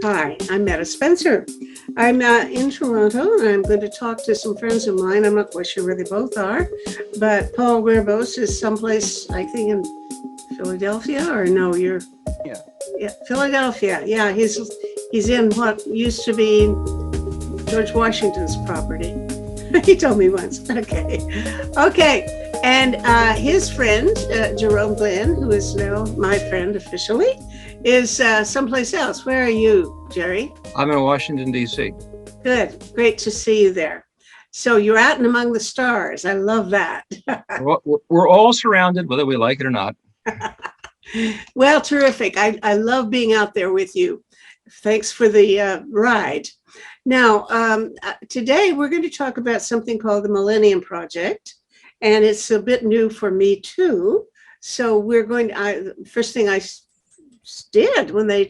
Hi, I'm Meta Spencer. I'm in Toronto and I'm going to talk to some friends of mine. I'm not quite sure where they both are, but Paul Werbos is someplace, I think in Philadelphia, or no, you're, Yeah. yeah, Philadelphia. Yeah, he's in what used to be George Washington's property. He told me once. Okay. And his friend, Jerome Glenn, who is now my friend officially, is someplace else. Where are you, Jerry? I'm in Washington, D.C. Good. Great to see you there. So you're out and among the stars. I love that. We're all surrounded, whether we like it or not. Well, terrific. I love being out there with you. Thanks for the ride. Now, today we're going to talk about something called the Millennium Project, and it's a bit new for me too. So we're going to, first thing I did when they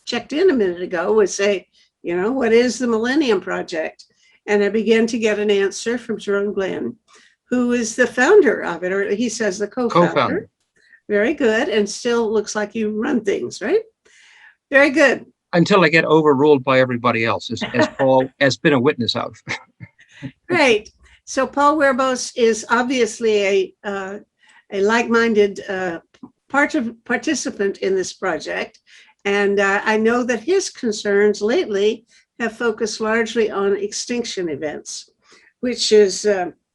checked in a minute ago was say, what is the Millennium Project? And I began to get an answer from Jerome Glenn, who is the founder of it, or he says the co-founder. Very good. And still looks like you run things, right? Very good. Until I get overruled by everybody else, as Paul has been a witness of. Great. So Paul Werbos is obviously a like-minded participant in this project. And I know that his concerns lately have focused largely on extinction events, which is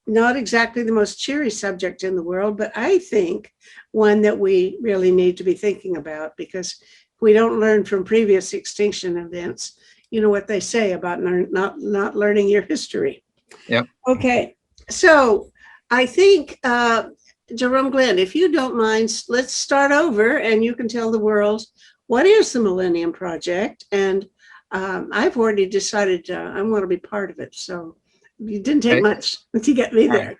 not exactly the most cheery subject in the world, but I think one that we really need to be thinking about, because if we don't learn from previous extinction events, you know what they say about not learning your history. Yep. Okay, so I think, Jerome Glenn, if you don't mind, let's start over and you can tell the world what is the Millennium Project. And I've already decided I want to be part of it. So it didn't take much to get me there.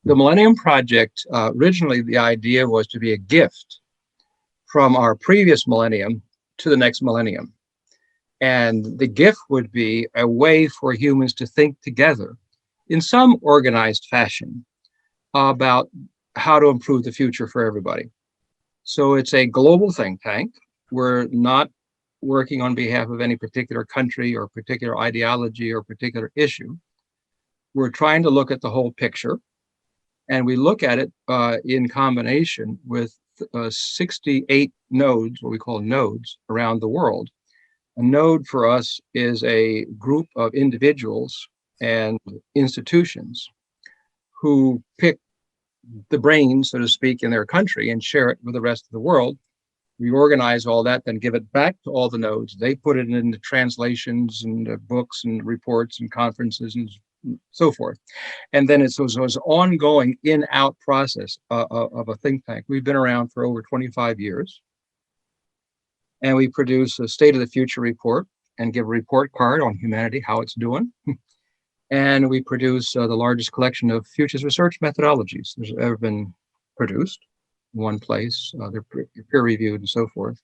The Millennium Project, originally the idea was to be a gift from our previous millennium to the next millennium. And the gift would be a way for humans to think together in some organized fashion about how to improve the future for everybody. So it's a global think tank. We're not working on behalf of any particular country or particular ideology or particular issue. We're trying to look at the whole picture, and we look at it in combination with 68 nodes, what we call nodes, around the world. A node for us is a group of individuals and institutions who pick the brains, so to speak, in their country and share it with the rest of the world. We organize all that, then give it back to all the nodes. They put it into translations and books and reports and conferences and so forth. And then it's an ongoing in-out process of a think tank. We've been around for over 25 years. And we produce a State of the Future report and give a report card on humanity, how it's doing. And we produce the largest collection of futures research methodologies that's ever been produced in one place. They're peer-reviewed and so forth.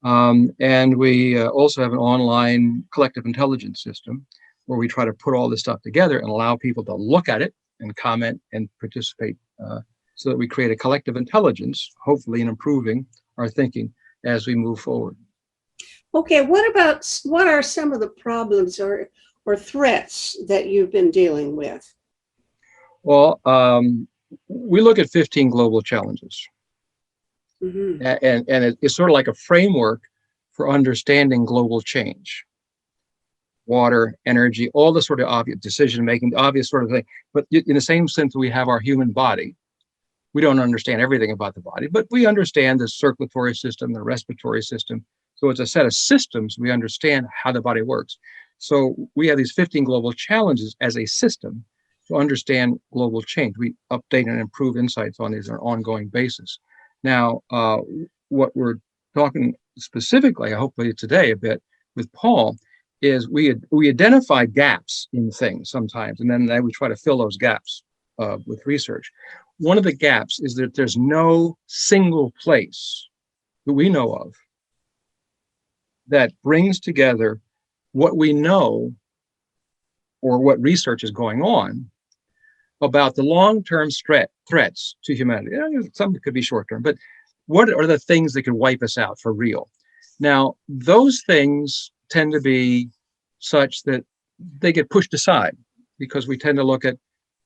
And we also have an online collective intelligence system where we try to put all this stuff together and allow people to look at it and comment and participate so that we create a collective intelligence, hopefully in improving our thinking as we move forward. Okay, what are some of the problems or threats that you've been dealing with? Well, we look at 15 global challenges. Mm-hmm. And it's sort of like a framework for understanding global change. Water, energy, all the sort of obvious decision-making, obvious sort of thing. But in the same sense we have our human body, we don't understand everything about the body, but we understand the circulatory system, the respiratory system. So it's a set of systems. We understand how the body works. So we have these 15 global challenges as a system to understand global change. We update and improve insights on these on an ongoing basis. Now, what we're talking specifically, hopefully today a bit with Paul, is we identify gaps in things sometimes, and then we try to fill those gaps with research. One of the gaps is that there's no single place that we know of that brings together what we know or what research is going on about the long-term threats to humanity. Some could be short-term, but what are the things that could wipe us out for real? Now, those things tend to be such that they get pushed aside because we tend to look at,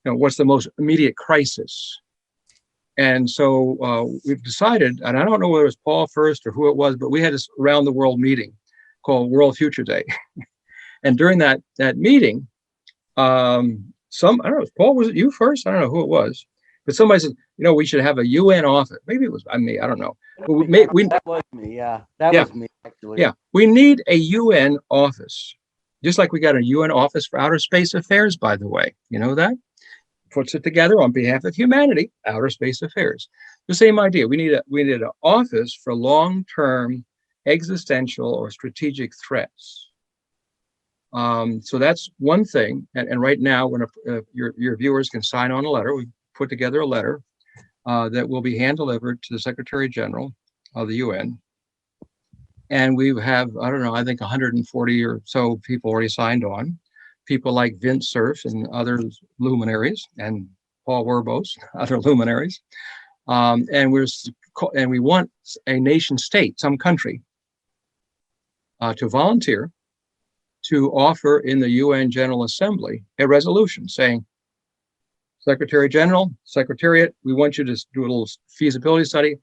what's the most immediate crisis. And so we've decided, and I don't know whether it was Paul first or who it was, but we had this round the world meeting called World Future Day. And during that meeting, I don't know, Paul, was it you first? I don't know who it was, but somebody said, we should have a UN office. Maybe it was me. I don't know. But that was me. Yeah, that yeah, was me actually. yeah, we need a UN office, just like we got a UN office for outer space affairs. By the way, you know that puts it together on behalf of humanity, outer space affairs. The same idea. We need an office for long-term existential or strategic threats. So that's one thing. And right now, when your viewers can sign on a letter, we put together a letter that will be hand delivered to the Secretary General of the UN. And we have, I don't know, I think 140 or so people already signed on. People like Vint Cerf and other luminaries, and Paul Werbos, other luminaries. And we want a nation state, some country, to volunteer to offer in the UN General Assembly a resolution saying, Secretary General, Secretariat, we want you to do a little feasibility study.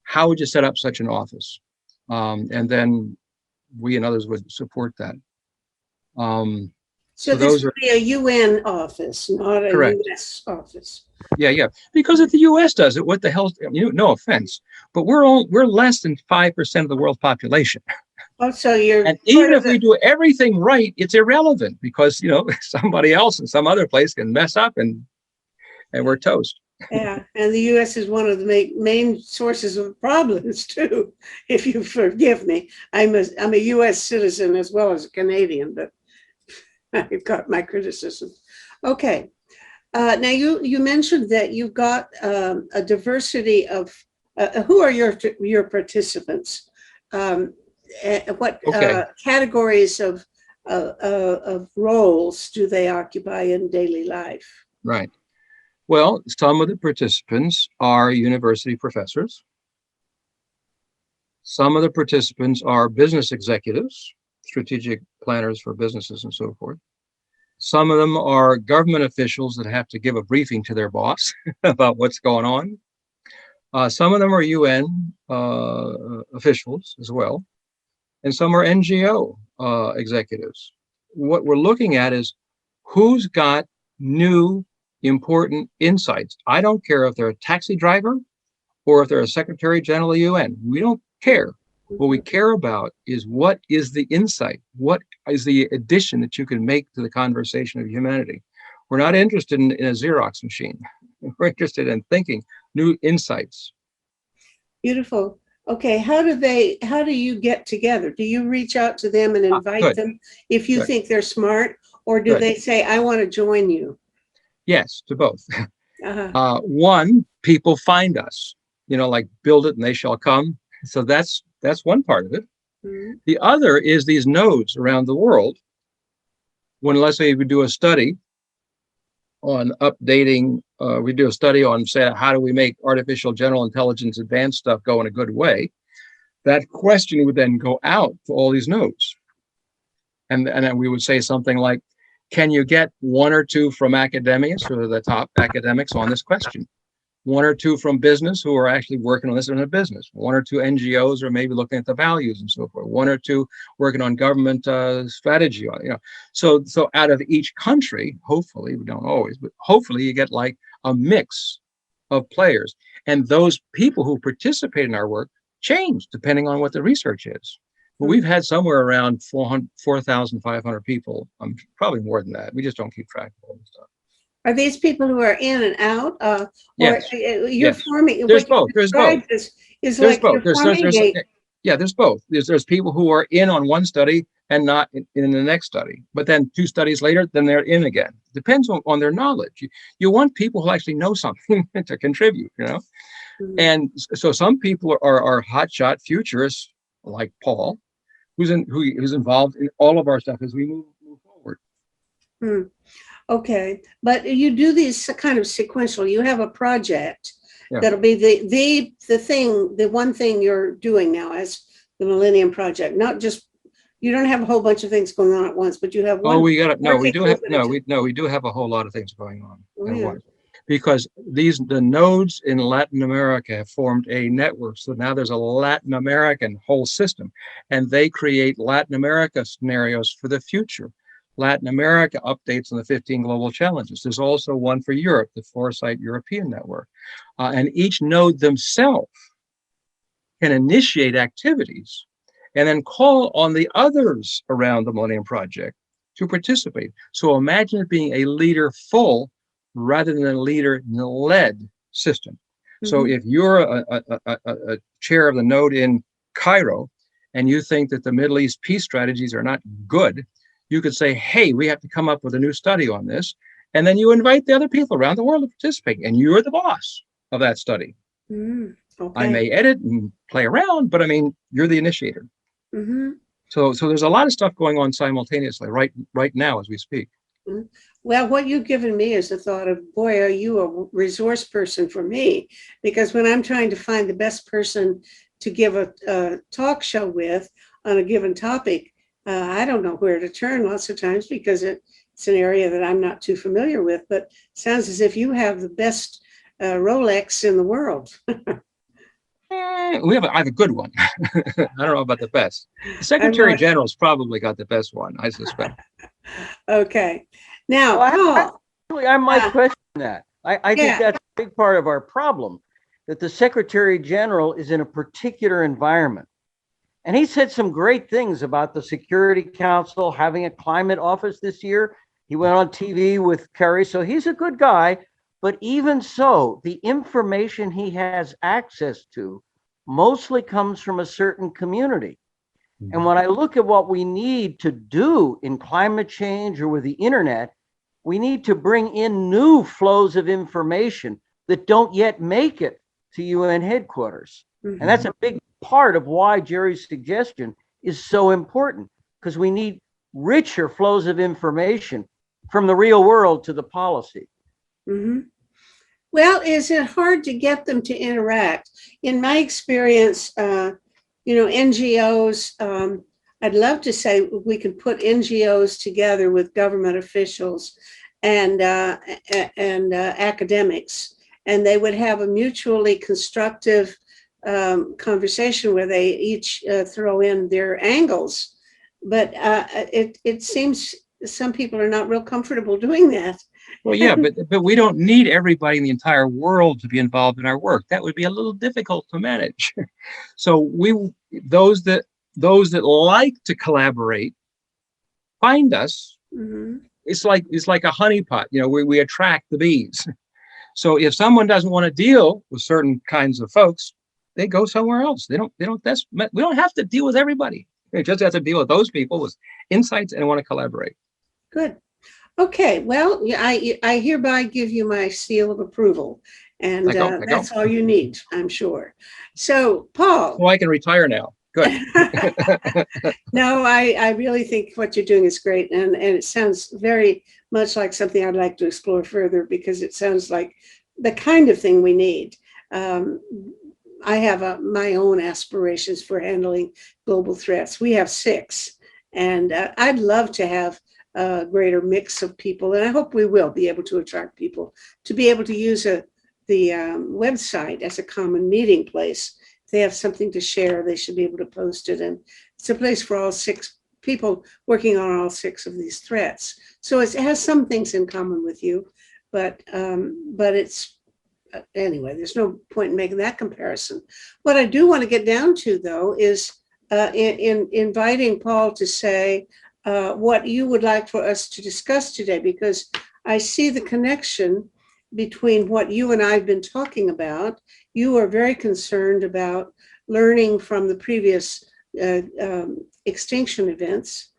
How would you set up such an office? And then we and others would support that. So this would be a UN office, not a correct. US office. Yeah. Because if the US does it, what the hell, no offense, but we're less than 5% of the world's population. Oh, so you're, and even if we do everything right, it's irrelevant because, somebody else in some other place can mess up and we're toast. Yeah, and the US is one of the main sources of problems too, if you forgive me. I'm a US citizen as well as a Canadian, but I've got my criticism. Okay. Now you mentioned that you've got a diversity of who are your participants? What categories of roles do they occupy in daily life? Right. Well, some of the participants are university professors. Some of the participants are business executives, strategic planners for businesses and so forth. Some of them are government officials that have to give a briefing to their boss about what's going on. Some of them are UN officials as well. And some are NGO executives. What we're looking at is who's got new important insights. I don't care if they're a taxi driver or if they're a Secretary General of the UN. We don't care. What we care about is what is the insight? What is the addition that you can make to the conversation of humanity? We're not interested in a Xerox machine. We're interested in thinking new insights. Beautiful. Okay, how do you get together? Do you reach out to them and invite them if you think they're smart, or do they say, I want to join you? Yes, to both. One, people find us, like build it and they shall come. So that's one part of it. Mm-hmm. The other is these nodes around the world. When, let's say, we do a study on updating, we do a study on, say, how do we make artificial general intelligence advanced stuff go in a good way? That question would then go out to all these nodes. And then we would say something like, can you get one or two from academics or the top academics on this question? One or two from business who are actually working on this in a business. One or two NGOs are maybe looking at the values and so forth. One or two working on government strategy. So out of each country, hopefully, we don't always, but hopefully you get like a mix of players. And those people who participate in our work change depending on what the research is. But we've had somewhere around 4,500 people, probably more than that. We just don't keep track of all this stuff. Are these people who are in and out? Yes. You're forming. There's both. There's both. There's both. There's both. There's people who are in on one study and not in the next study. But then 2 studies later, then they're in again. Depends on their knowledge. You want people who actually know something to contribute, Mm-hmm. And so some people are hotshot futurists like Paul, who's involved in all of our stuff as we move forward. Hmm. Okay, but you do these kind of sequential. You have a project that'll be the one thing you're doing now as the Millennium Project? Not just, you don't have a whole bunch of things going on at once, but you have one. Oh, we got it. No, we working do have, group at a time. we do have a whole lot of things going on Oh, at yeah. once. Because the nodes in Latin America have formed a network. So now there's a Latin American whole system, and they create Latin America scenarios for the future. Latin America updates on the 15 global challenges. There's also one for Europe, the Foresight European Network. And each node themselves can initiate activities and then call on the others around the Millennium Project to participate. So imagine it being a leader-full rather than a leader-led system. So if you're a chair of the node in Cairo and you think that the Middle East peace strategies are not good, you could say, hey, we have to come up with a new study on this. And then you invite the other people around the world to participate, and you're the boss of that study. Okay. I may edit and play around, but I mean, you're the initiator. Mhm. So there's a lot of stuff going on simultaneously right now as we speak. Well, what you've given me is the thought of, boy, are you a resource person for me? Because when I'm trying to find the best person to give a talk show with on a given topic, I don't know where to turn lots of times because it's an area that I'm not too familiar with. But it sounds as if you have the best Rolex in the world. I have a good one. I don't know about the best. The Secretary General's probably got the best one, I suspect. Okay. Now, Well, Paul. I might question that. I think Yeah. that's a big part of our problem, that the Secretary General is in a particular environment. And he said some great things about the Security Council having a climate office this year. He went on TV with Kerry, so he's a good guy. But even so, the information he has access to mostly comes from a certain community. And when I look at what we need to do in climate change or with the internet, we need to bring in new flows of information that don't yet make it to UN headquarters. And that's a big part of why Jerry's suggestion is so important, because we need richer flows of information from the real world to the policy. Mm-hmm. Well, is it hard to get them to interact? In my experience, NGOs, I'd love to say we could put NGOs together with government officials and academics, and they would have a mutually constructive conversation where they each throw in their angles. But it seems some people are not real comfortable doing that. Well, yeah, but we don't need everybody in the entire world to be involved in our work. That would be a little difficult to manage. So those that like to collaborate, find us. Mm-hmm. It's like a honeypot. We attract the bees. So if someone doesn't want to deal with certain kinds of folks, they go somewhere else. We don't have to deal with everybody. We just have to deal with those people with insights and want to collaborate. Good. Okay, well, I hereby give you my seal of approval, and that's all you need, I'm sure. So, Paul. Well, I can retire now. Good. No, I really think what you're doing is great, and it sounds very much like something I'd like to explore further, because it sounds like the kind of thing we need. I have my own aspirations for handling global threats. We have 6, and I'd love to have a greater mix of people, and I hope we will be able to attract people to be able to use the website as a common meeting place. If they have something to share, they should be able to post it, and it's a place for all 6 people working on all 6 of these threats. So it has some things in common with you, but it's anyway, there's no point in making that comparison. What I do want to get down to, though, is in inviting Paul to say what you would like for us to discuss today, because I see the connection between what you and I have been talking about. You are very concerned about learning from the previous extinction events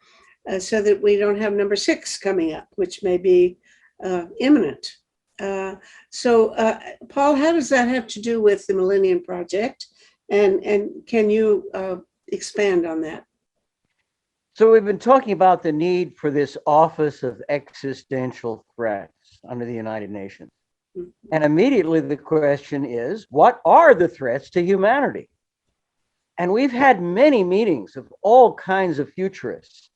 so that we don't have number 6 coming up, which may be imminent. So, Paul, how does that have to do with the Millennium Project? And can you expand on that? So we've been talking about the need for this Office of Existential Threats under the United Nations. Mm-hmm. And immediately the question is, what are the threats to humanity? And we've had many meetings of all kinds of futurists.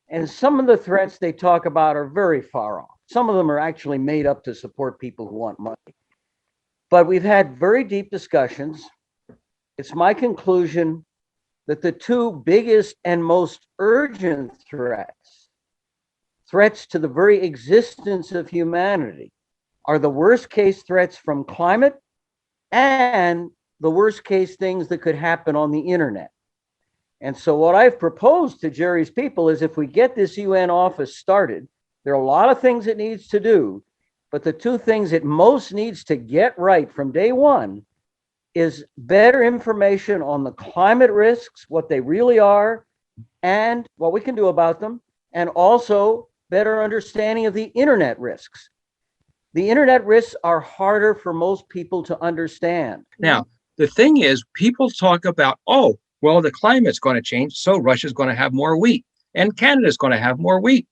And some of the threats they talk about are very far off. Some of them are actually made up to support people who want money. But we've had very deep discussions. It's my conclusion that the two biggest and most urgent threats to the very existence of humanity, are the worst case threats from climate and the worst case things that could happen on the internet. And so what I've proposed to Jerry's people is, if we get this UN office started, there are a lot of things it needs to do, but the two things it most needs to get right from day one is better information on the climate risks, what they really are, and what we can do about them, and also better understanding of the internet risks. The internet risks are harder for most people to understand. Now, the thing is, people talk about, oh, well, the climate's going to change, so Russia's going to have more wheat, and Canada's going to have more wheat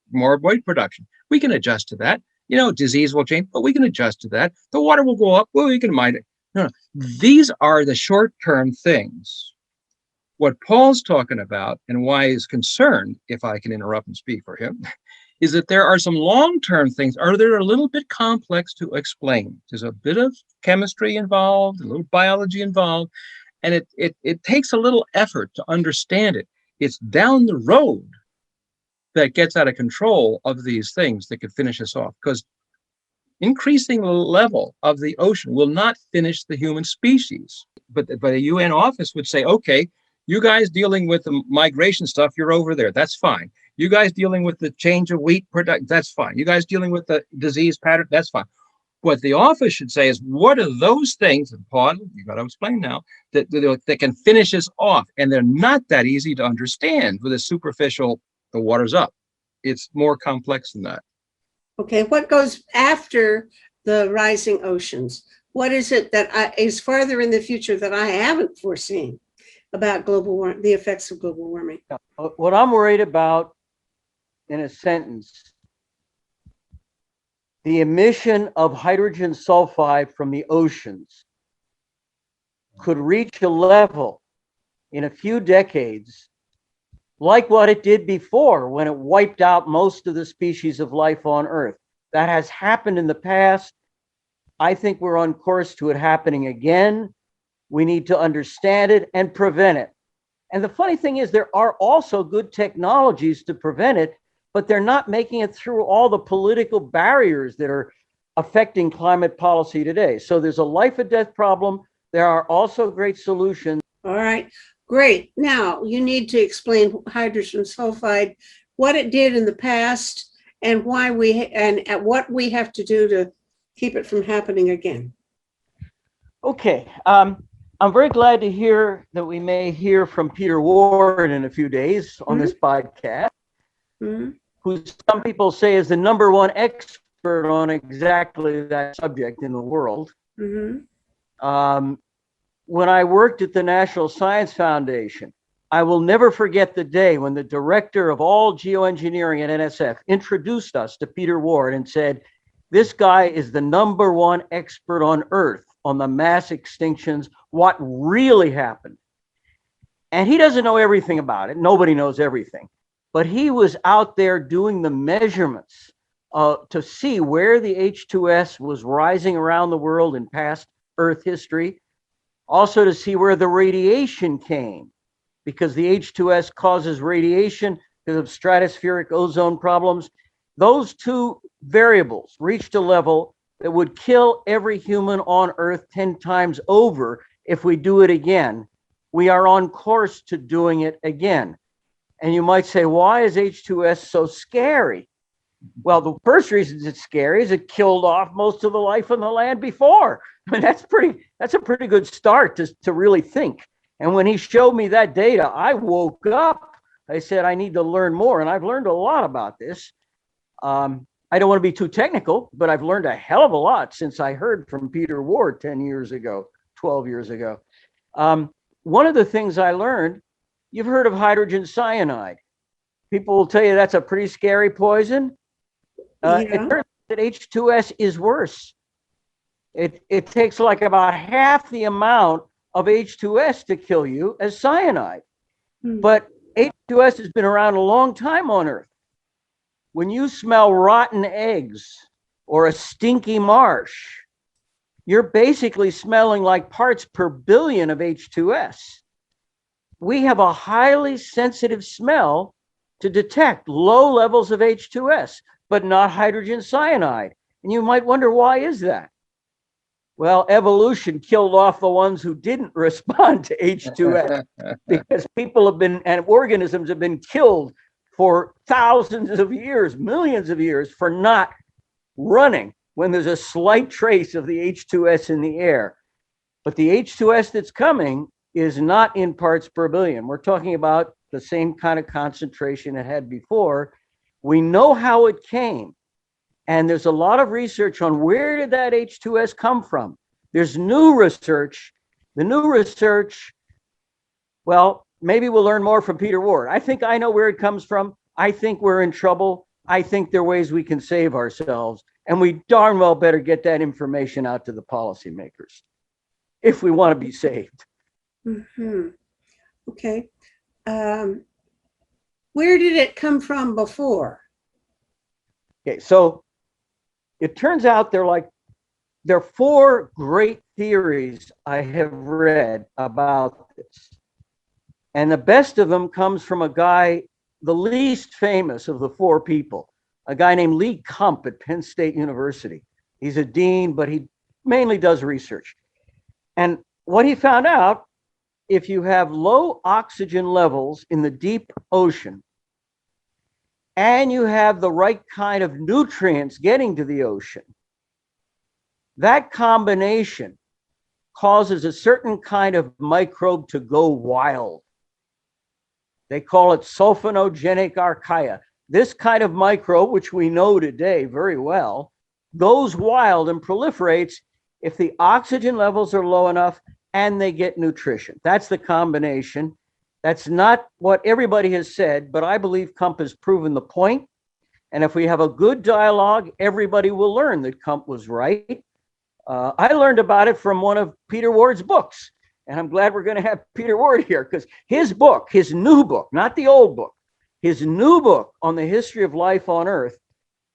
production. We can adjust to that. You know, disease will change, but we can adjust to that. The water will go up. Well, we can mine it. No, these are the short-term things. What Paul's talking about, and why he's concerned, if I can interrupt and speak for him, is that there are some long-term things, or they're a little bit complex to explain. There's a bit of chemistry involved, a little biology involved, and it takes a little effort to understand it. It's down the road that gets out of control of these things that could finish us off, because increasing the level of the ocean will not finish the human species. But a UN office would say, okay, you guys dealing with the migration stuff, you're over there. That's fine. You guys dealing with the change of wheat product, that's fine. You guys dealing with the disease pattern, that's fine. What the office should say is, what are those things, and Paul, you got to explain now, that can finish us off? And they're not that easy to understand with a superficial, the water's up. It's more complex than that. Okay, what goes after the rising oceans? What is it that is farther in the future that I haven't foreseen about the effects of global warming? What I'm worried about, in a sentence, the emission of hydrogen sulfide from the oceans could reach a level in a few decades like what it did before, when it wiped out most of the species of life on Earth. That has happened in the past. I think we're on course to it happening again. We need to understand it and prevent it. And the funny thing is, there are also good technologies to prevent it, but they're not making it through all the political barriers that are affecting climate policy today. So there's a life or death problem. There are also great solutions. All right, great. Now you need to explain hydrogen sulfide, what it did in the past, and why what we have to do to keep it from happening again. Okay. I'm very glad to hear that we may hear from Peter Ward in a few days on this podcast, who some people say is the #1 expert on exactly that subject in the world. When I worked at the National Science Foundation, I will never forget the day when the director of all geoengineering at NSF introduced us to Peter Ward and said, this guy is the #1 expert on Earth on the mass extinctions, what really happened. And he doesn't know everything about it. Nobody knows everything. But he was out there doing the measurements to see where the H2S was rising around the world in past Earth history. Also to see where the radiation came, because the H2S causes radiation because of stratospheric ozone problems. Those two variables reached a level that would kill every human on Earth 10 times over if we do it again. We are on course to doing it again. And you might say, why is H2S so scary? Well, the first reason it's scary is it killed off most of the life on the land before. I mean, that's a pretty good start to really think. And when he showed me that data, I woke up. I said, I need to learn more. And I've learned a lot about this. I don't want to be too technical, but I've learned a hell of a lot since I heard from Peter Ward 10 years ago, 12 years ago. One of the things I learned, you've heard of hydrogen cyanide. People will tell you that's a pretty scary poison. It turns out that H2S is worse. It takes like about half the amount of H2S to kill you as cyanide. Hmm. But H2S has been around a long time on Earth. When you smell rotten eggs or a stinky marsh, you're basically smelling like parts per billion of H2S. We have a highly sensitive smell to detect low levels of H2S, but not hydrogen cyanide. And you might wonder, why is that? Well, evolution killed off the ones who didn't respond to H2S because people have been, and organisms have been killed for thousands of years, millions of years, for not running when there's a slight trace of the H2S in the air. But the H2S that's coming is not in parts per billion. We're talking about the same kind of concentration it had before. We know how it came. And there's a lot of research on where did that H2S come from. There's new research. The new research, well, maybe we'll learn more from Peter Ward. I think I know where it comes from. I think we're in trouble. I think there are ways we can save ourselves. And we darn well better get that information out to the policymakers if we want to be saved. Mm-hmm. Okay. Where did it come from before? Okay, so it turns out there are 4 great theories I have read about this. And the best of them comes from a guy, the least famous of the 4 people, a guy named Lee Kump at Penn State University. He's a dean, but he mainly does research. And what he found out, if you have low oxygen levels in the deep ocean, and you have the right kind of nutrients getting to the ocean, that combination causes a certain kind of microbe to go wild. They call it sulfonogenic archaea. This kind of microbe, which we know today very well, goes wild and proliferates if the oxygen levels are low enough and they get nutrition. That's the combination. That's not what everybody has said, but I believe Kump has proven the point. And if we have a good dialogue, everybody will learn that Kump was right. I learned about it from one of Peter Ward's books. And I'm glad we're going to have Peter Ward here, because his book, his new book, not the old book, his new book on the history of life on Earth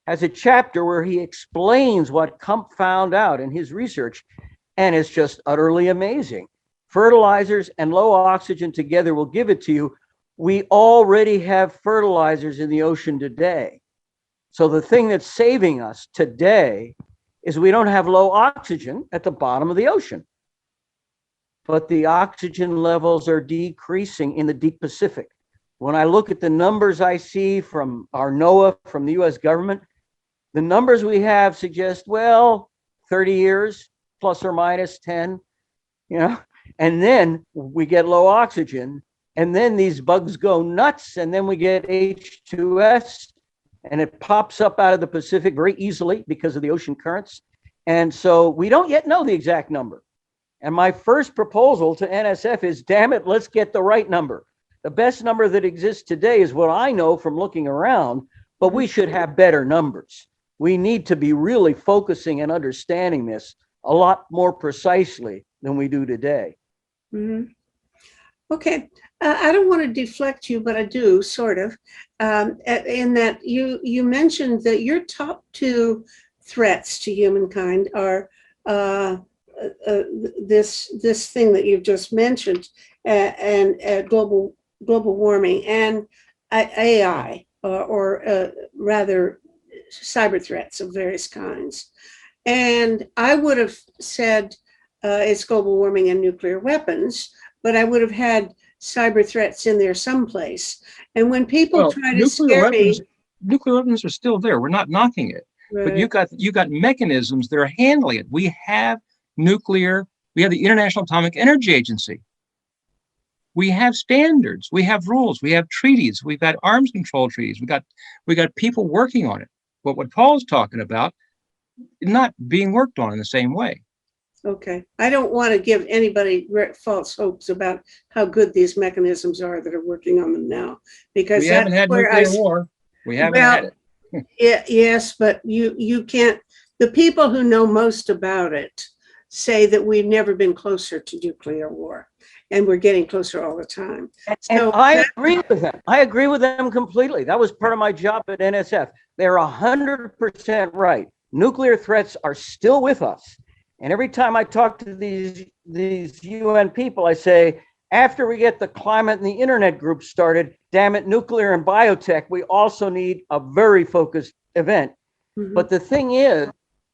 has a chapter where he explains what Kump found out in his research. And it's just utterly amazing. Fertilizers and low oxygen together will give it to you. We already have fertilizers in the ocean today. So the thing that's saving us today is we don't have low oxygen at the bottom of the ocean. But the oxygen levels are decreasing in the deep Pacific. When I look at the numbers I see from our NOAA, from the US government, the numbers we have suggest, well, 30 years, plus or minus 10, and then we get low oxygen, and then these bugs go nuts, and then we get H2S, and it pops up out of the Pacific very easily because of the ocean currents. And so we don't yet know the exact number. And my first proposal to NSF is, damn it, let's get the right number. The best number that exists today is what I know from looking around, but we should have better numbers. We need to be really focusing and understanding this a lot more precisely than we do today. Mm-hmm. Okay. I don't want to deflect you, but I do, sort of, in that you mentioned that your top 2 threats to humankind are this thing that you've just mentioned, and global warming and AI, or rather cyber threats of various kinds. And I would have said it's global warming and nuclear weapons, but I would have had cyber threats in there someplace. And when people try to scare me, nuclear weapons are still there. We're not knocking it, right. But you got mechanisms that are handling it. We have nuclear. We have the International Atomic Energy Agency. We have standards. We have rules. We have treaties. We've got arms control treaties. We got people working on it. But what Paul's talking about, not being worked on in the same way. Okay. I don't want to give anybody false hopes about how good these mechanisms are that are working on them now, because we haven't had nuclear war. We haven't had it. Yes, but you can't. The people who know most about it say that we've never been closer to nuclear war, and we're getting closer all the time. And So I agree with them. I agree with them completely. That was part of my job at NSF. They're 100% right. Nuclear threats are still with us. And every time I talk to these UN people, I say, after we get the climate and the internet group started, damn it, nuclear and biotech, we also need a very focused event. But the thing is,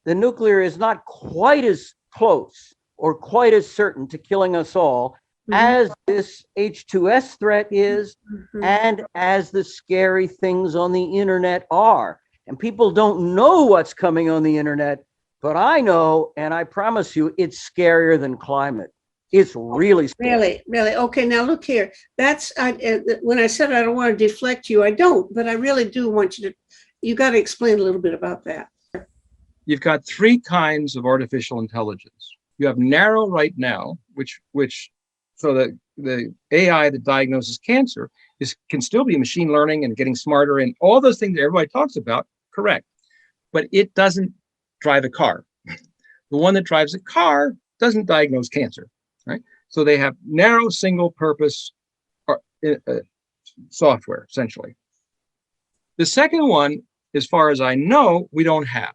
the nuclear is not quite as close or quite as certain to killing us all as this H2S threat is, and as the scary things on the internet are. And people don't know what's coming on the internet, but I know, and I promise you, it's scarier than climate. It's really scary. Really. Okay, now look here. That's when I said I don't want to deflect you, I don't, but I really do want you to. You got to explain a little bit about that. You've got three kinds of artificial intelligence. You have narrow right now, which so the AI that diagnoses cancer can still be machine learning and getting smarter and all those things that everybody talks about, correct. But it doesn't drive a car. The one that drives a car doesn't diagnose cancer, right? So they have narrow single purpose software, essentially. The second one, as far as I know, we don't have.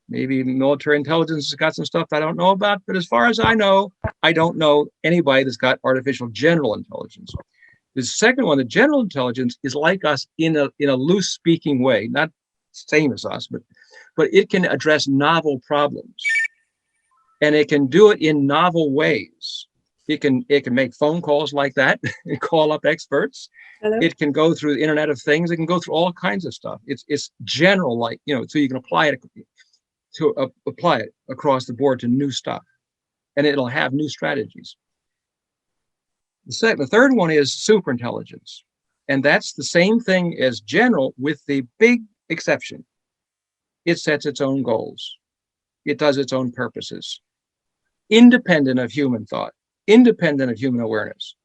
Maybe military intelligence has got some stuff I don't know about, but as far as I don't know anybody that's got artificial general intelligence. The second one, the general intelligence, is like us in a loose speaking way, not same as us, but it can address novel problems, and it can do it in novel ways. It can make phone calls like that and call up experts. Hello? It can go through the Internet of Things. It can go through all kinds of stuff. It's general, like, so you can apply it across the board to new stuff, and it'll have new strategies. The third one is super intelligence, and that's the same thing as general, with the big exception: it sets its own goals, it does its own purposes, independent of human thought, independent of human awareness.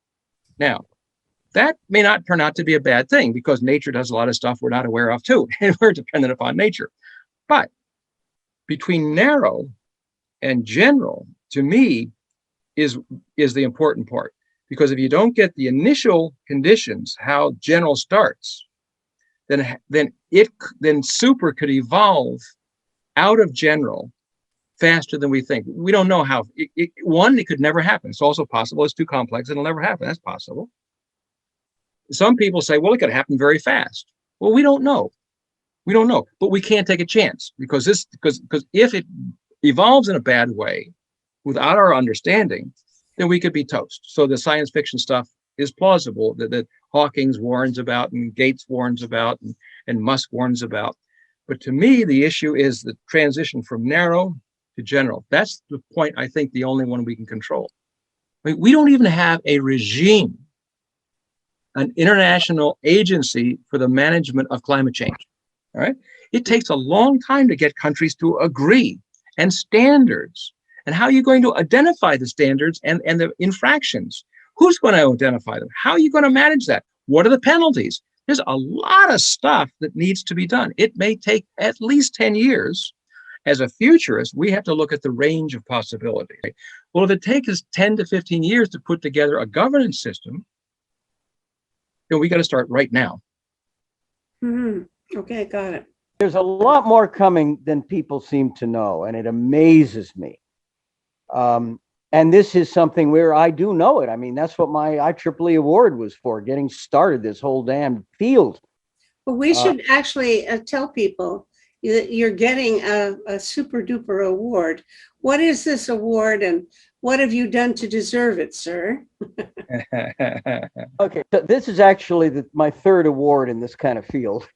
Now, that may not turn out to be a bad thing, because nature does a lot of stuff we're not aware of too, and we're dependent upon nature. But between narrow and general, to me, is the important part. Because if you don't get the initial conditions, how general starts, then super could evolve out of general faster than we think. We don't know how. It could never happen. It's also possible it's too complex, it'll never happen. That's possible. Some people say, well, it could happen very fast. Well, we don't know. We don't know, but we can't take a chance, because if it evolves in a bad way without our understanding, then we could be toast. So the science fiction stuff is plausible that Hawking warns about, and Gates warns about, and Musk warns about. But to me, the issue is the transition from narrow to general. That's the point, I think, the only one we can control. I mean, we don't even have a regime, an international agency for the management of climate change. All right. It takes a long time to get countries to agree, and standards. And how are you going to identify the standards and the infractions? Who's going to identify them? How are you going to manage that? What are the penalties? There's a lot of stuff that needs to be done. It may take at least 10 years. As a futurist, we have to look at the range of possibility. Well, if it takes us 10 to 15 years to put together a governance system, then we got to start right now. Okay, got it. There's a lot more coming than people seem to know, and it amazes me. And this is something where I do know it. I mean, that's what my IEEE award was for, getting started this whole damn field. Well, we should actually tell people that you're getting a super duper award. What is this award, and what have you done to deserve it, sir? Okay, so this is actually my third award in this kind of field.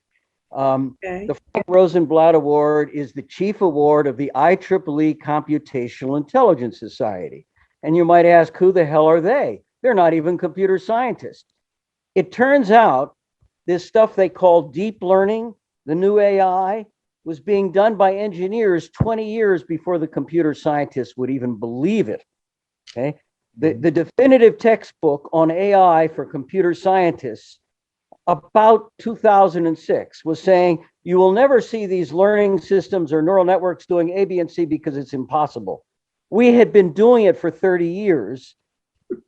Okay. The Frank Rosenblatt Award is the chief award of the IEEE Computational Intelligence Society. And you might ask, who the hell are they? They're not even computer scientists. It turns out this stuff they call deep learning, the new AI, was being done by engineers 20 years before the computer scientists would even believe it. Okay. The definitive textbook on AI for computer scientists about 2006 was saying, you will never see these learning systems or neural networks doing A, B, and C because it's impossible. We had been doing it for 30 years.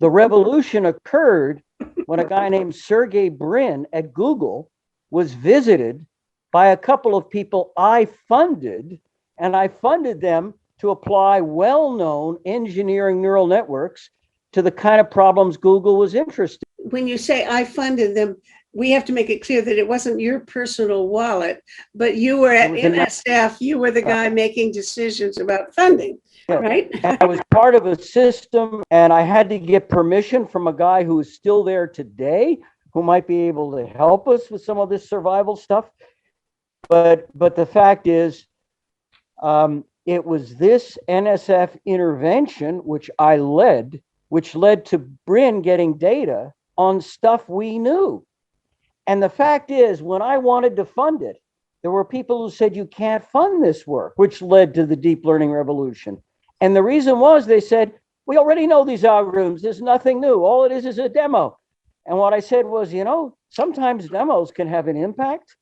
The revolution occurred when a guy named Sergey Brin at Google was visited by a couple of people I funded, and I funded them to apply well-known engineering neural networks to the kind of problems Google was interested in. When you say I funded them, we have to make it clear that it wasn't your personal wallet, but you were at NSF, you were the guy making decisions about funding, right? I was part of a system, and I had to get permission from a guy who is still there today, who might be able to help us with some of this survival stuff. But the fact is, it was this NSF intervention which I led, which led to Brin getting data on stuff we knew. And the fact is, when I wanted to fund it, there were people who said, you can't fund this work, which led to the deep learning revolution. And the reason was, they said, we already know these algorithms. There's nothing new. All it is a demo. And what I said was, sometimes demos can have an impact,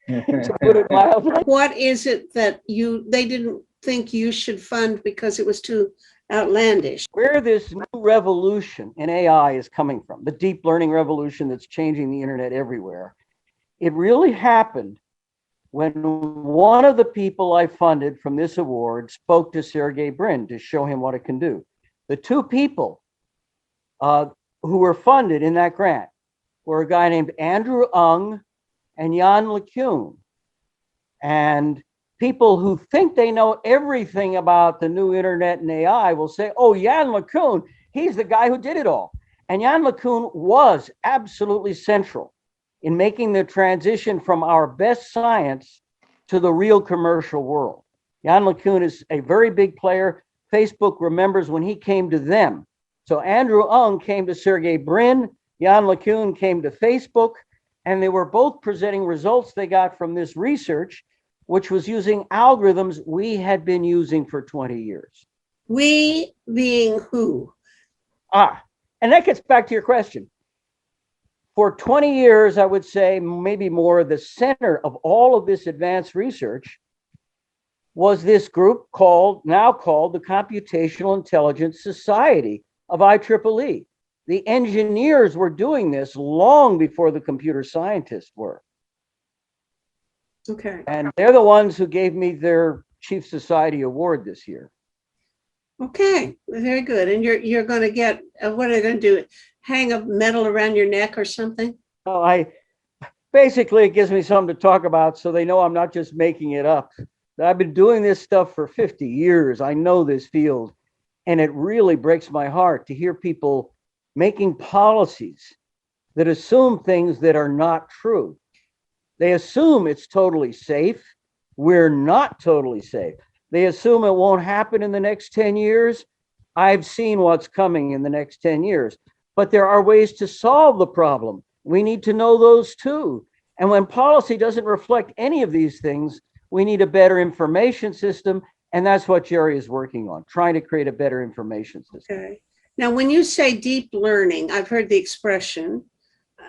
to put it mildly. What is it that they didn't think you should fund because it was too outlandish? Where this new revolution in AI is coming from, the deep learning revolution that's changing the internet everywhere, it really happened when one of the people I funded from this award spoke to Sergey Brin to show him what it can do. The two people who were funded in that grant were a guy named Andrew Ng and Jan LeCun. And people who think they know everything about the new internet and AI will say, oh, Jan LeCun, he's the guy who did it all. And Jan LeCun was absolutely central in making the transition from our best science to the real commercial world. Jan LeCun is a very big player. Facebook remembers when he came to them. So Andrew Ng came to Sergey Brin, Jan LeCun came to Facebook, and they were both presenting results they got from this research, which was using algorithms we had been using for 20 years. We being who? And that gets back to your question. For 20 years, I would say, maybe more, the center of all of this advanced research was this group now called the Computational Intelligence Society of IEEE. The engineers were doing this long before the computer scientists were. Okay. And they're the ones who gave me their Chief Society Award this year. Okay, very good. And you're going to get, what are they going to do? Hang a medal around your neck or something? Oh, basically, it gives me something to talk about so they know I'm not just making it up. I've been doing this stuff for 50 years. I know this field, and it really breaks my heart to hear people making policies that assume things that are not true. They assume it's totally safe. We're not totally safe. They assume it won't happen in the next 10 years. I've seen what's coming in the next 10 years. But there are ways to solve the problem. We need to know those too. And when policy doesn't reflect any of these things, we need a better information system. And that's what Jerry is working on, trying to create a better information system. Okay. Now, when you say deep learning, I've heard the expression.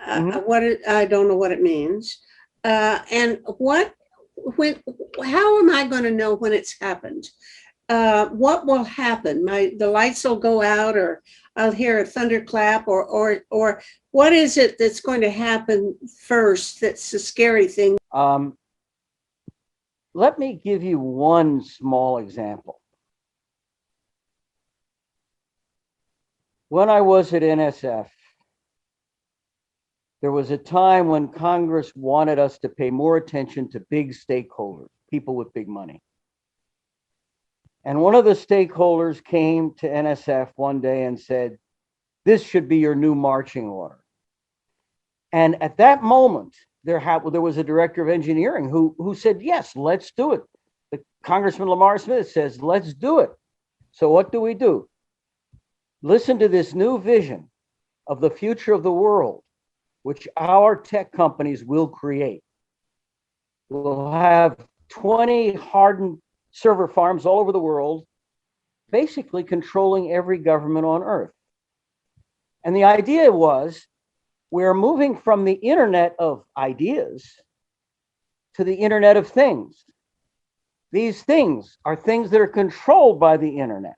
I don't know what it means. And how am I going to know when it's happened? What will happen? The lights will go out, or I'll hear a thunderclap, or what is it that's going to happen first? That's a scary thing. Let me give you one small example. When I was at NSF, there was a time when Congress wanted us to pay more attention to big stakeholders, people with big money. And one of the stakeholders came to NSF one day and said, this should be your new marching order. And at that moment, there was a director of engineering who said, yes, let's do it. The Congressman Lamar Smith says, let's do it. So what do? Listen to this new vision of the future of the world, which our tech companies will create. We'll have 20 hardened server farms all over the world, basically controlling every government on earth. And the idea was, we're moving from the internet of ideas to the internet of things. These things are things that are controlled by the internet.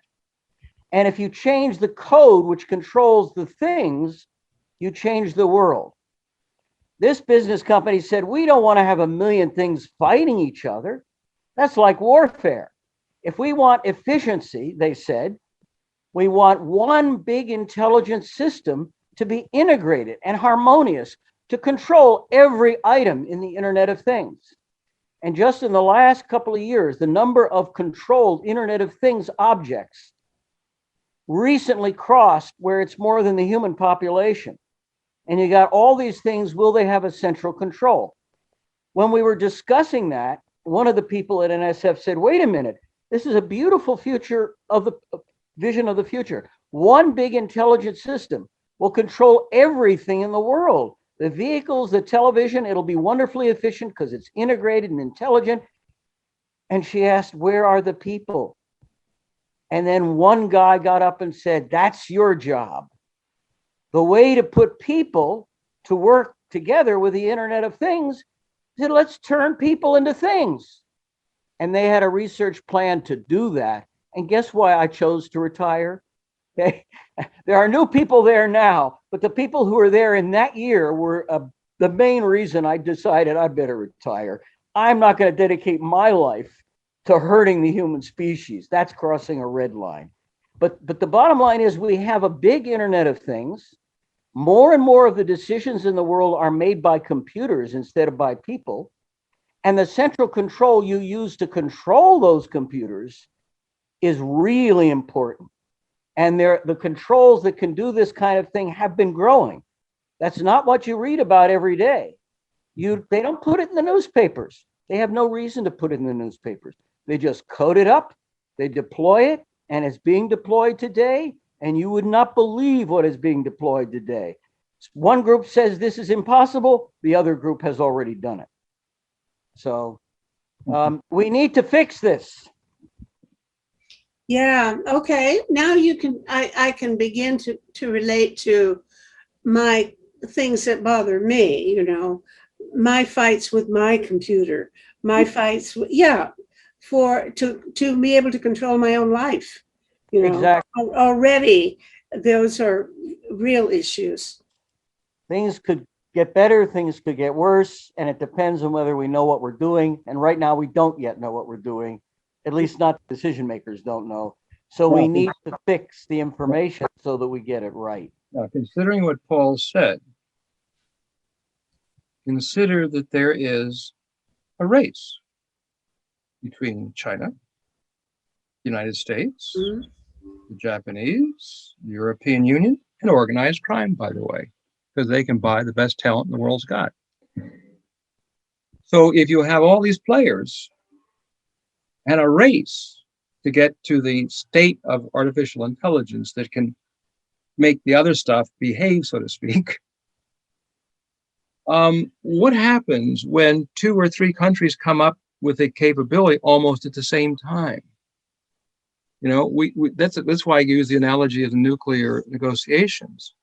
And if you change the code which controls the things, you change the world. This business company said, we don't want to have a million things fighting each other. That's like warfare. If we want efficiency, they said, we want one big intelligent system to be integrated and harmonious to control every item in the Internet of Things. And just in the last couple of years, the number of controlled Internet of Things objects recently crossed where it's more than the human population. And you got all these things, will they have a central control? When we were discussing that, one of the people at NSF said, wait a minute, this is a beautiful future of the vision of the future. One big intelligent system will control everything in the world. The vehicles, the television, it'll be wonderfully efficient because it's integrated and intelligent. And she asked, where are the people? And then one guy got up and said, that's your job. The way to put people to work together with the Internet of Things is let's turn people into things. And they had a research plan to do that. And guess why I chose to retire? Okay. There are new people there now, but the people who were there in that year were the main reason I decided I better retire. I'm not going to dedicate my life to hurting the human species. That's crossing a red line. But the bottom line is we have a big Internet of Things. More and more of the decisions in the world are made by computers instead of by people. And the central control you use to control those computers is really important. And the controls that can do this kind of thing have been growing. That's not what you read about every day. They don't put it in the newspapers. They have no reason to put it in the newspapers. They just code it up, they deploy it, and it's being deployed today. And you would not believe what is being deployed today. One group says this is impossible. The other group has already done it. So we need to fix this. Yeah. Okay. Now I can begin to relate to my things that bother me, my fights with my computer, my fights, to be able to control my own life. Exactly. Already those are real issues. Things could get better, things could get worse, and it depends on whether we know what we're doing. And right now we don't yet know what we're doing. At least not decision makers don't know. So we need to fix the information so that we get it right. Now, considering what Paul said, consider that there is a race between China, the United States, the Japanese, the European Union, and organized crime, by the way, because they can buy the best talent the world's got. So if you have all these players and a race to get to the state of artificial intelligence that can make the other stuff behave, so to speak, what happens when 2 or 3 countries come up with a capability almost at the same time? That's why I use the analogy of the nuclear negotiations.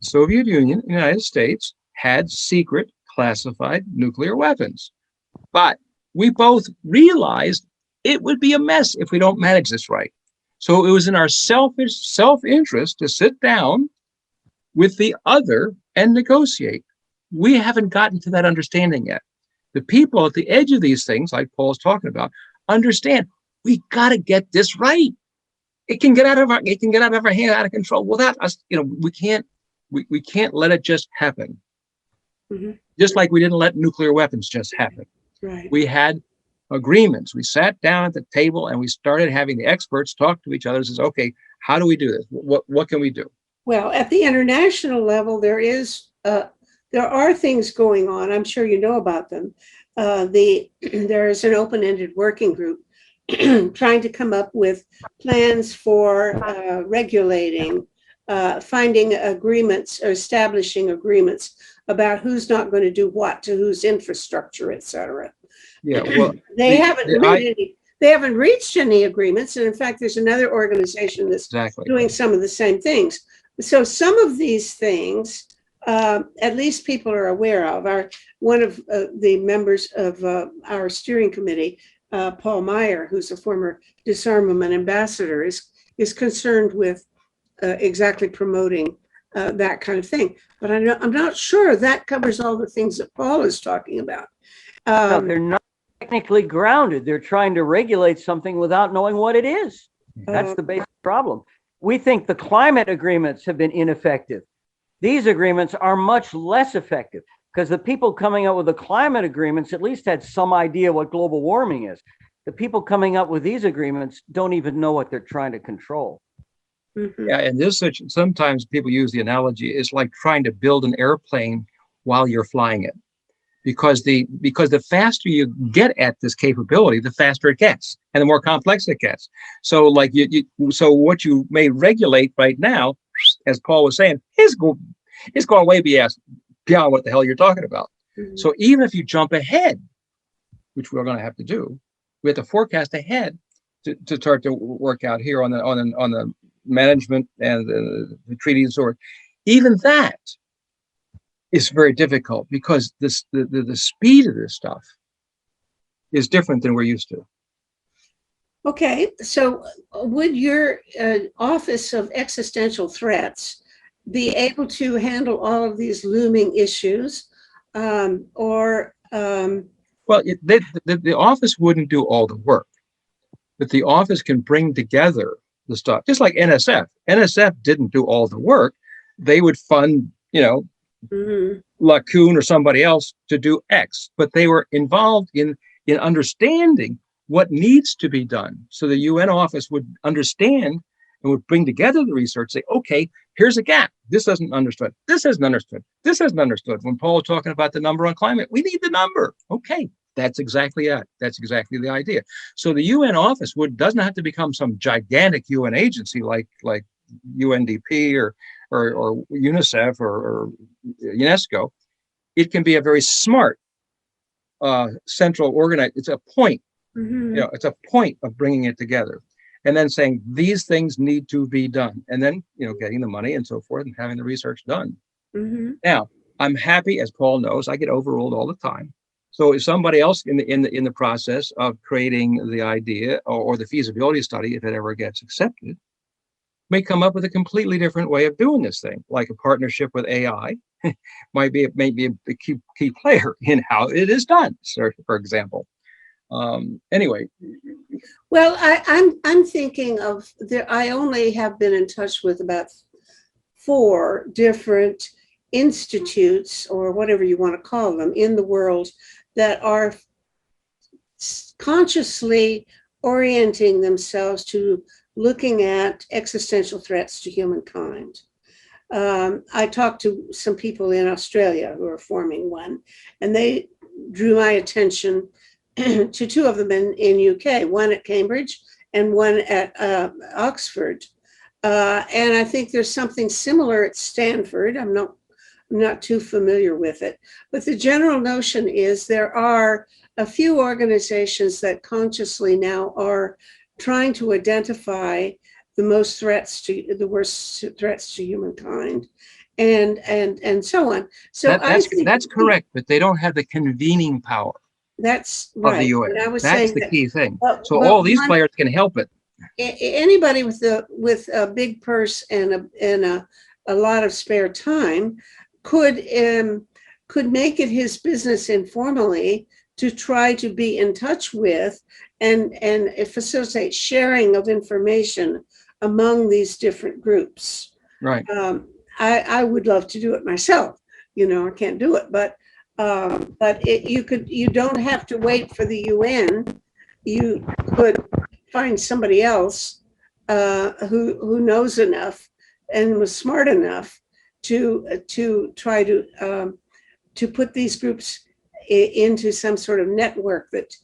The Soviet Union, the United States had secret classified nuclear weapons, but we both realized it would be a mess if we don't manage this right. So it was in our self-interest to sit down with the other and negotiate. We haven't gotten to that understanding yet. The people at the edge of these things, like Paul's talking about, understand we got to get this right. It can get out of our hand, out of control. Without us, we can't let it just happen. Mm-hmm. Just like we didn't let nuclear weapons just happen. Right. We had agreements. We sat down at the table and we started having the experts talk to each other and says, okay, how do we do this? What can we do? Well, at the international level, there are things going on. I'm sure you know about them. There is an open-ended working group trying to come up with plans for regulating, finding agreements or establishing agreements about who's not going to do what to whose infrastructure, et cetera. Yeah, well, they haven't reached any agreements, and in fact, there's another organization that's doing some of the same things. So some of these things, at least people are aware of. One of the members of our steering committee, Paul Meyer, who's a former disarmament ambassador, is is concerned with exactly promoting that kind of thing. But I'm not sure that covers all the things that Paul is talking about. No, they're not technically grounded. They're trying to regulate something without knowing what it is. That's the basic problem. We think the climate agreements have been ineffective. These agreements are much less effective because the people coming up with the climate agreements at least had some idea what global warming is. The people coming up with these agreements don't even know what they're trying to control. Mhm. Yeah, and this such sometimes people use the analogy, it's like trying to build an airplane while you're flying it. Because the faster you get at this capability, the faster it gets, and the more complex it gets. So, like so what you may regulate right now, as Paul was saying, is going way beyond what the hell you're talking about. Mhm. So even if you jump ahead, which we're going to have to do, we have to forecast ahead to start to work out here on the management and the treaties, or even that is very difficult because the speed of this stuff is different than we're used to. Okay, so would your Office of Existential Threats be able to handle all of these looming issues? Or Well, the office wouldn't do all the work, but the office can bring together the stuff, just like NSF. NSF didn't do all the work. They would fund, mhm, LaCoon or somebody else to do X, but they were involved in understanding what needs to be done. So the UN office would understand and would bring together the research, say, okay, here's a gap. This isn't understood. This isn't understood. This isn't understood. When Paul was talking about the number on climate, we need the number. Okay, that's exactly it. That's exactly the idea. So the UN office doesn't have to become some gigantic UN agency like UNDP or UNICEF or UNESCO. It can be a very smart central organized. It's a point. mhm, It's a point of bringing it together, and then saying these things need to be done, and then getting the money and so forth, and having the research done. mhm. Now, I'm happy, as Paul knows, I get overruled all the time. So if somebody else in the process of creating the idea or the feasibility study, if it ever gets accepted, may come up with a completely different way of doing this thing, like a partnership with AI, might be a key player in how it is done, for example. Anyway, Well, I'm thinking of there. I only have been in touch with about 4 different institutes, or whatever you want to call them, in the world that are consciously orienting themselves to looking at existential threats to humankind. I talked to some people in Australia who are forming one, and they drew my attention to 2 of them in UK, one at Cambridge and one at Oxford. And I think there's something similar at Stanford. I'm not too familiar with it, but the general notion is there are a few organizations that consciously now are trying to identify the worst threats to humankind, and so on. So that's correct, but they don't have the convening power that's of the right. UN. And I was That's saying the that, key thing. So but all these players can help it. anybody with a big purse and a lot of spare time could make it his business informally to try to be in touch with and facilitate sharing of information among these different groups. Right. I would love to do it myself. I can't do it, but you don't have to wait for the UN. You could find somebody else who knows enough and was smart enough to try to put these groups into some sort of network that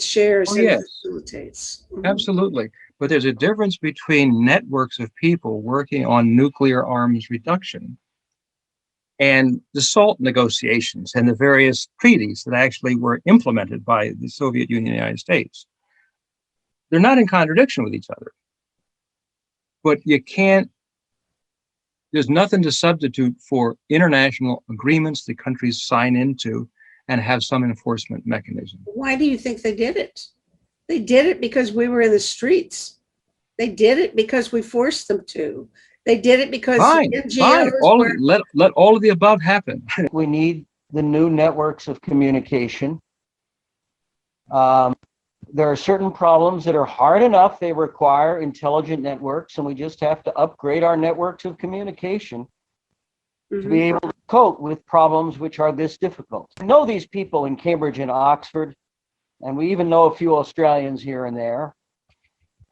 shares and facilitates. Absolutely. But there's a difference between networks of people working on nuclear arms reduction and the SALT negotiations and the various treaties that actually were implemented by the Soviet Union and the United States. They're not in contradiction with each other. But there's nothing to substitute for international agreements the countries sign into and have some enforcement mechanism. Why do you think they did it? They did it because we were in the streets. They did it because we forced them to. They did it because Fine, fine. NGOs were. Let all of the above happen. We need the new networks of communication. There are certain problems that are hard enough. They require intelligent networks, and we just have to upgrade our networks of communication to be able to cope with problems which are this difficult. I know these people in Cambridge and Oxford, and we even know a few Australians here and there.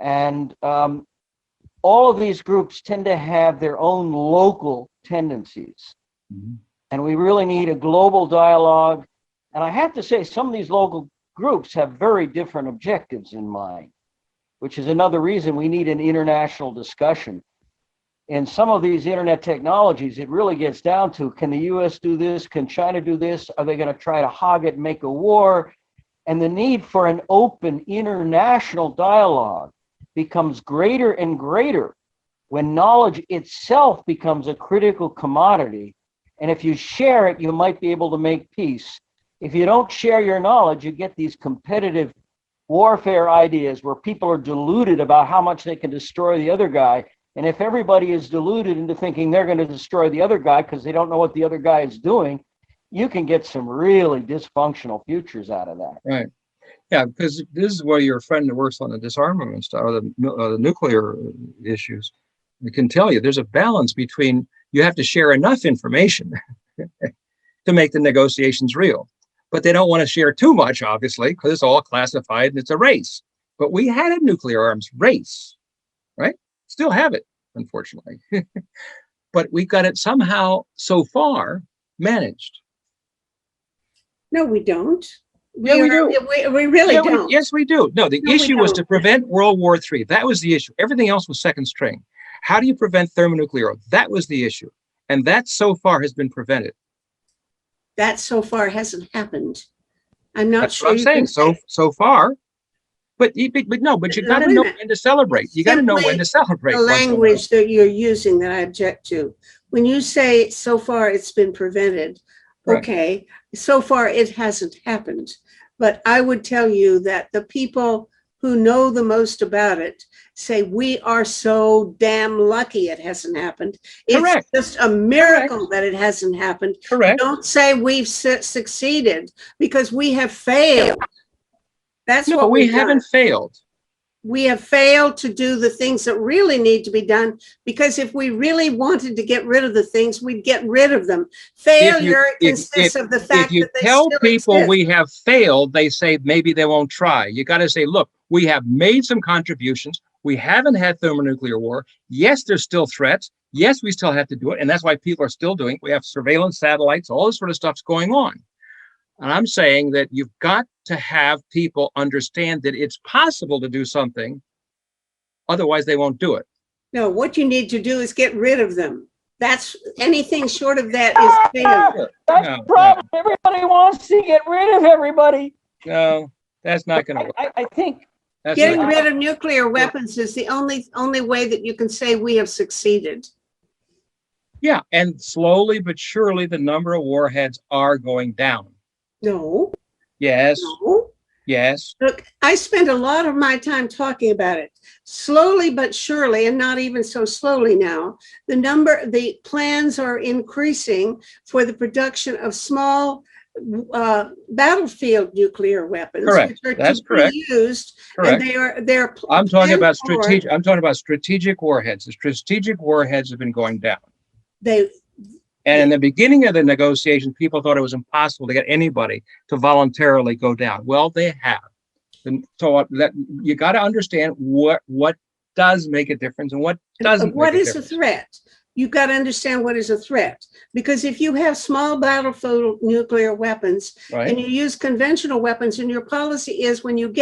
And all of these groups tend to have their own local tendencies. And we really need a global dialogue. And I have to say, some of these local groups have very different objectives in mind, which is another reason we need an international discussion. In some of these internet technologies, it really gets down to, can the US do this? Can China do this? Are they going to try to hog it and make a war? And the need for an open international dialogue becomes greater and greater when knowledge itself becomes a critical commodity. And if you share it, you might be able to make peace. If you don't share your knowledge, you get these competitive warfare ideas where people are deluded about how much they can destroy the other guy. And if everybody is deluded into thinking they're going to destroy the other guy because they don't know what the other guy is doing, you can get some really dysfunctional futures out of that. Right. Yeah, because this is where your friend that works on the disarmament stuff, or the nuclear issues, can tell you there's a balance between, you have to share enough information to make the negotiations real. But they don't want to share too much, obviously, because it's all classified and it's a race. But we had a nuclear arms race, right? Still have it, unfortunately. But we got it somehow so far managed. No, we don't. Yeah, we do. We really don't. Yes, we do. No, the issue was to prevent World War III. That was the issue. Everything else was second string. How do you prevent thermonuclear? That was the issue. And that so far has been prevented. That so far hasn't happened. I'm not That's sure. what I'm saying. So far. But you got to know when to celebrate. You got to know when to celebrate. The language that you're using that I object to. When you say so far it's been prevented, okay, so far it hasn't happened. But I would tell you that the people who know the most about it say we are so damn lucky it hasn't happened. It's just a miracle that it hasn't happened. Correct. Don't say we've succeeded, because we have failed. That's what we haven't failed. We have failed to do the things that really need to be done, because if we really wanted to get rid of the things, we'd get rid of them. Failure consists of the fact that they still exist. If you tell people we have failed, they say maybe they won't try. You got to say, look, we have made some contributions. We haven't had thermonuclear war. Yes, there's still threats. Yes, we still have to do it. And that's why people are still doing it. We have surveillance satellites, all this sort of stuff's going on. And I'm saying that you've got to have people understand that it's possible to do something. Otherwise, they won't do it. No, what you need to do is get rid of them. That's anything short of that is failure. That's the problem. Everybody wants to get rid of everybody. No, that's not going to work. I think getting rid of nuclear weapons is the only way that you can say we have succeeded. Yeah, and slowly but surely the number of warheads are going down. No. Yes. No. Yes. Look, I spend a lot of my time talking about it. Slowly but surely, and not even so slowly now, the plans are increasing for the production of small battlefield nuclear weapons. Correct. Which are That's to correct. be used. Correct. And they're I'm talking about strategic. I'm talking about strategic warheads. The strategic warheads have been going down. And in the beginning of the negotiations, people thought it was impossible to get anybody to voluntarily go down. Well, they have. And so that you got to understand what does make a difference and what doesn't. What is a threat? You've got to understand what is a threat. Because if you have small battlefield nuclear weapons and you use conventional weapons, and your policy is when you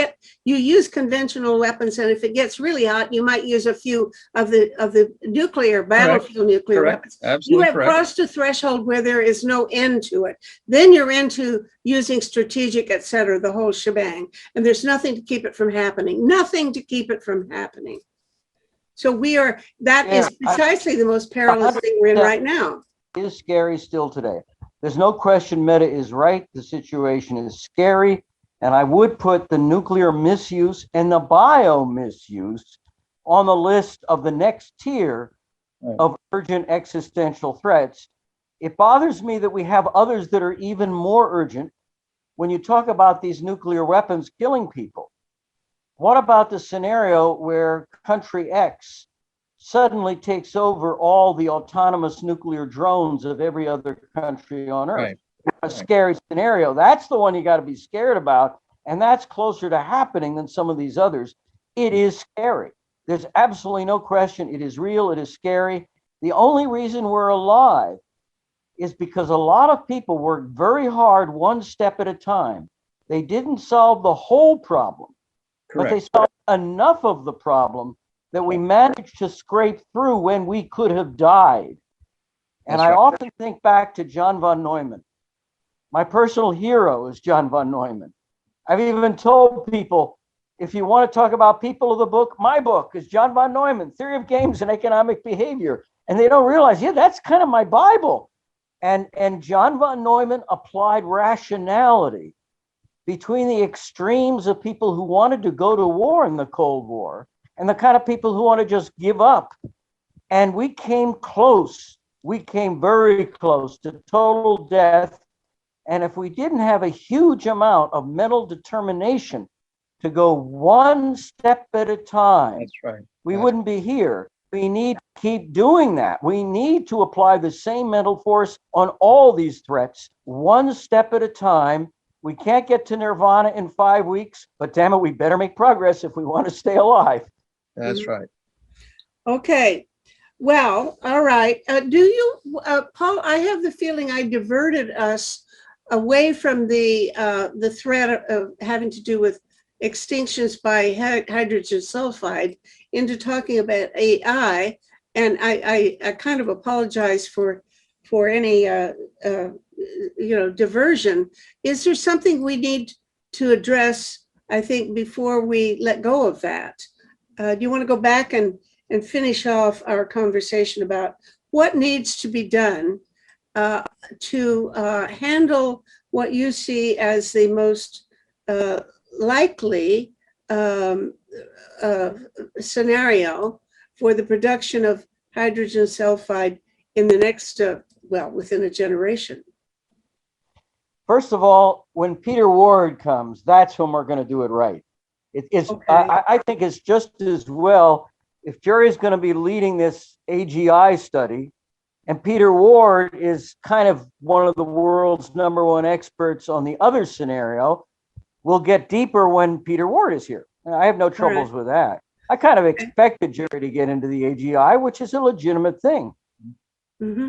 use conventional weapons, and if it gets really hot, you might use a few of the nuclear battlefield nuclear weapons. Absolutely. You have crossed a threshold where there is no end to it. Then you're into using strategic, et cetera, the whole shebang. And there's nothing to keep it from happening. Nothing to keep it from happening. So that is precisely the most perilous thing we're in right now. It is scary still today. There's no question Meta is right. The situation is scary. And I would put the nuclear misuse and the bio misuse on the list of the next tier Right. of urgent existential threats. It bothers me that we have others that are even more urgent. When you talk about these nuclear weapons killing people, what about the scenario where country X suddenly takes over all the autonomous nuclear drones of every other country on Earth? Right. A scary scenario. That's the one you got to be scared about. And that's closer to happening than some of these others. It is scary. There's absolutely no question. It is real. It is scary. The only reason we're alive is because a lot of people worked very hard, one step at a time. They didn't solve the whole problem, but they Correct. solved enough of the problem that we managed to scrape through when we could have died. And That's I right. often think back to John von Neumann. My personal hero is John von Neumann. I've even told people, if you want to talk about people of the book, my book is John von Neumann, Theory of Games and Economic Behavior. And they don't realize, yeah, that's kind of my Bible. And John von Neumann applied rationality between the extremes of people who wanted to go to war in the Cold War and the kind of people who want to just give up. And we came close. We came very close to total death. And if we didn't have a huge amount of mental determination to go one step at a time, That's right. we wouldn't be here. We need to keep doing that. We need to apply the same mental force on all these threats, one step at a time. We can't get to nirvana in 5 weeks, but damn it, we better make progress if we want to stay alive. That's right. Okay. Well, all right. Do you, Paul? I have the feeling I diverted us away from the threat of having to do with extinctions by hydrogen sulfide into talking about AI, and I kind of apologize for any diversion. Is there something we need to address, I think, before we let go of that? Do you want to go back and finish off our conversation about what needs to be done to handle what you see as the most likely scenario for the production of hydrogen sulfide in the next, within a generation? First of all, when Peter Ward comes, that's when we're going to do it right. It's Okay. I think it's just as well if Jerry's going to be leading this AGI study, and Peter Ward is kind of one of the world's #1 experts on the other scenario. We'll get deeper when Peter Ward is here. I have no troubles with that. I kind of expected Jerry to get into the AGI, which is a legitimate thing. Mm-hmm.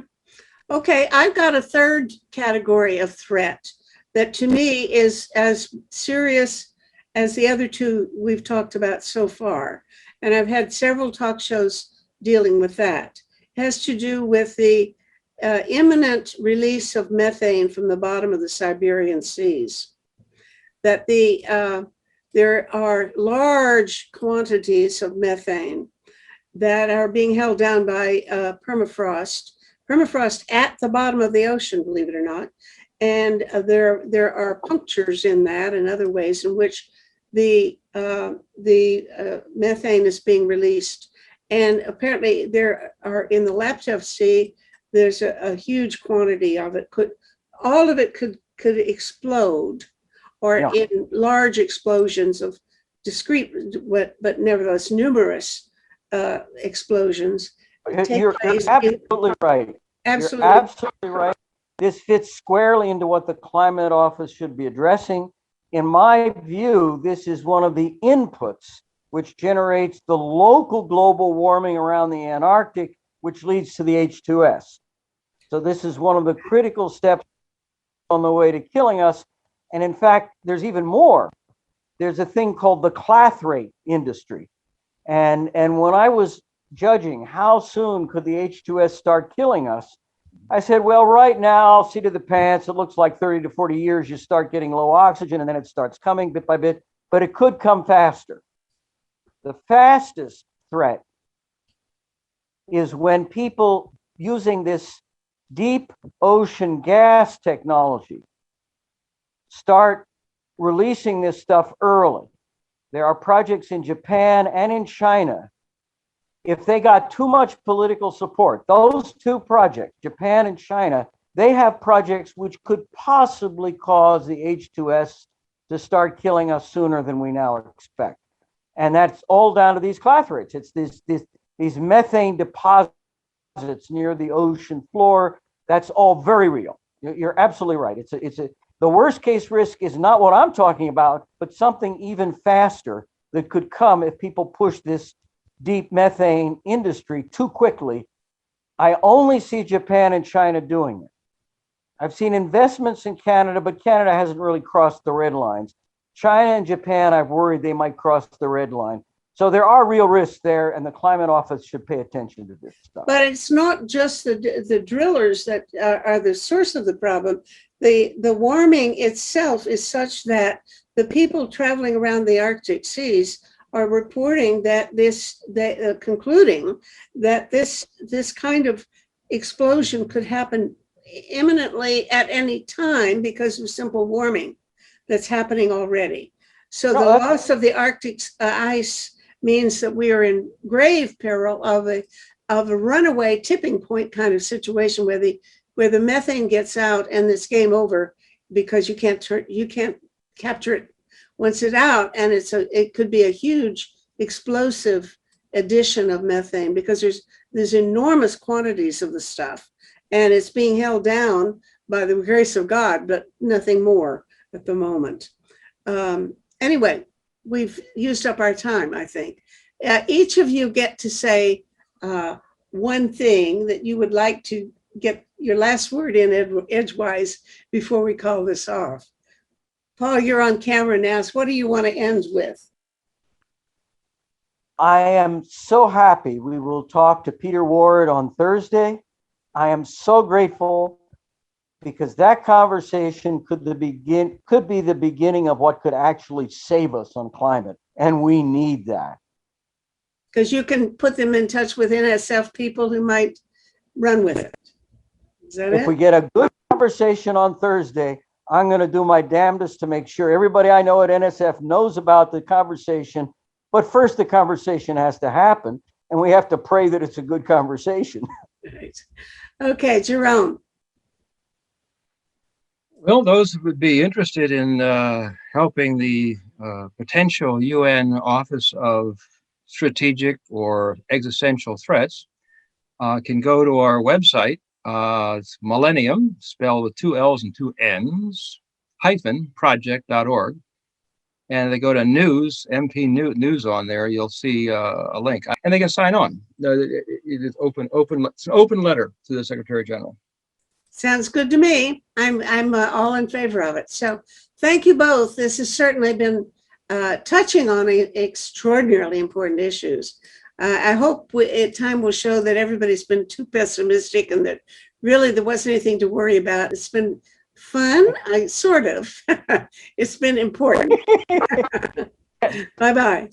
Okay, I've got a third category of threat that to me is as serious as the other two we've talked about so far. And I've had several talk shows dealing with that. It has to do with the imminent release of methane from the bottom of the Siberian seas. That there are large quantities of methane that are being held down by permafrost at the bottom of the ocean, believe it or not. And there are punctures in that and other ways in which the methane is being released. And apparently there are, in the Laptev Sea, there's a huge quantity of it. All of it could explode, or in large explosions of discrete, but nevertheless numerous explosions. You're absolutely right. Absolutely. You're absolutely right. This fits squarely into what the Climate Office should be addressing. In my view, this is one of the inputs which generates the local global warming around the Antarctic, which leads to the H2S. So this is one of the critical steps on the way to killing us. And in fact, there's even more. There's a thing called the clathrate industry. And when I was judging how soon could the H2S start killing us, I said, well, right now, seat of the pants, it looks like 30 to 40 years, you start getting low oxygen, and then it starts coming bit by bit, but it could come faster. The fastest threat is when people using this deep ocean gas technology start releasing this stuff early. There are projects in Japan and in China if they got too much political support, those two projects, Japan and China, they have projects which could possibly cause the H2S to start killing us sooner than we now expect. And that's all down to these clathrates. It's these methane deposits near the ocean floor. That's all very real. You're absolutely right. The worst case risk is not what I'm talking about, but something even faster that could come if people push this deep methane industry too quickly. I only see Japan and China doing it. I've seen investments in Canada, but Canada hasn't really crossed the red lines. China and Japan, I've worried they might cross the red line. So there are real risks there, and the Climate Office should pay attention to this stuff. But it's not just the drillers that are the source of the problem. The warming itself is such that the people traveling around the Arctic seas are reporting that concluding that this kind of explosion could happen imminently at any time because of simple warming that's happening already. So the loss of the Arctic ice means that we are in grave peril of a runaway tipping point kind of situation where the methane gets out and it's game over because you can't capture it once it's out, and it could be a huge explosive addition of methane because there's enormous quantities of the stuff, and it's being held down by the grace of God, but nothing more at the moment. Anyway, we've used up our time, I think. Each of you get to say one thing that you would like to get your last word in edgewise before we call this off. Paul, you're on camera now. So what do you want to end with? I am so happy. We will talk to Peter Ward on Thursday. I am so grateful because that conversation could be the beginning of what could actually save us on climate. And we need that. Because you can put them in touch with NSF people who might run with it. Is that it? If we get a good conversation on Thursday, I'm going to do my damnedest to make sure everybody I know at NSF knows about the conversation. But first, the conversation has to happen, and we have to pray that it's a good conversation. Right. Okay, Jerome. Well, those who would be interested in helping the potential UN Office of Strategic or Existential Threats can go to our website. It's Millennium, spelled with 2 L's and 2 N's, -project.org. And they go to news, MP news on there, you'll see a link. And they can sign on. It is it's an open letter to the Secretary General. Sounds good to me. I'm all in favor of it. So thank you both. This has certainly been touching on extraordinarily important issues. I hope time will show that everybody's been too pessimistic and that really there wasn't anything to worry about. It's been fun, sort of. It's been important. Bye-bye.